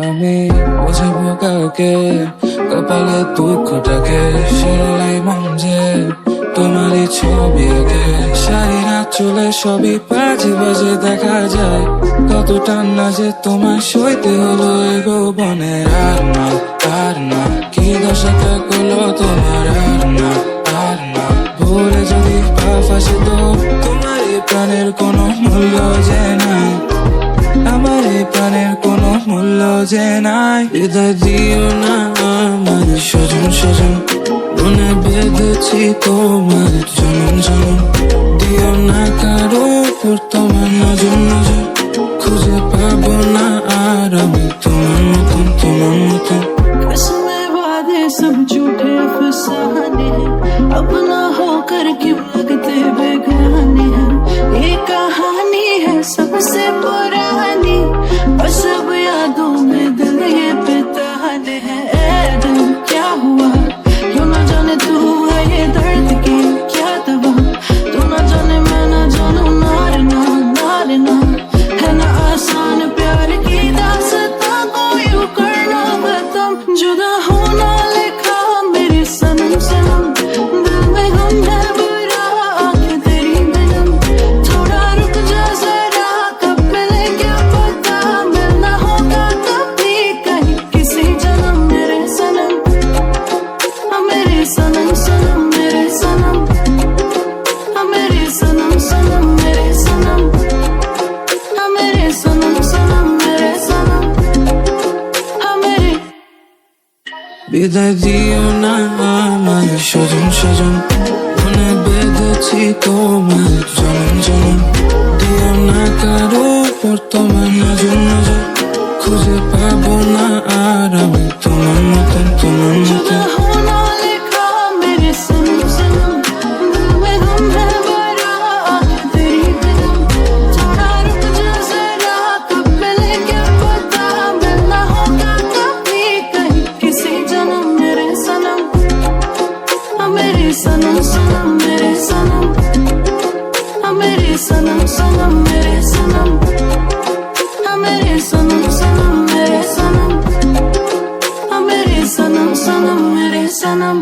আমি বোঝাবো কাউকে কপালে দুঃখটাকে সরলাই মন যে তোমারই ছবি আগে শাড়িরা চলে সবই বাজে বাজে দেখা যায় কত টান্না যে তোমার সইতে হলো এগো বনে আর না কি দশাটা করলো তোমার আর না ভুলে যদি পা ফাঁসে তো তোমার এই প্রাণের কোনো মূল্য যে নাই আমার এই প্রাণের কোনো মূল্য যে নাই হৃদয় দিও না আমার সজন মনে বেঁধেছি তোমার জনম দিও না কারো উপর তোমার নজর খুঁজে পাবো না আর আমি তোমার মতন कसमें वादे सब झूठे अफसाने हैं अपना होकर क्यों लगते बेगाने हैं ये कहानी है सबसे पुरानी बस अब यादों में दिल ये बेताने हैं ए दिल क्या हुआ क्यों ना जाने तू है ये दर्द की क्या दवा तू ना जाने मैं ना जानू नार ना है ना आसान प्यार की दास्तां को यूं करना खत्म जुदा होना लिखा मेरे सनम दिल में गम है बुरा आंखें तेरी बिनम थोड़ा रुक जा जरा कब मिले क्या पता मिलना होगा कभी कहीं किसी जन्म मेरे सनम मेरे सनम मेरे सनम मेरे सनम मेरे सनम मेरे सनम मेरे सनम मेरे বিদায় দিও না আমার সজন মনে বেঁধেছি তোমার জনম দিও না কারো উপর তোমার নজর খুঁজে পাবো না আর আমি তোমার মতন जुदा होना लिखा मेरे सनम दिल में गम है भरा आंखें तेरी बिनम थोड़ा रुक जा जरा कब मिले क्या पता मिलना होगा कभी कहीं किसी जन्म मेरे सनम मेरे सनम मेरे सनम मेरे सनम मेरे सनम मेरे सनम मेरे सनम मेरे सनम मेरे सनम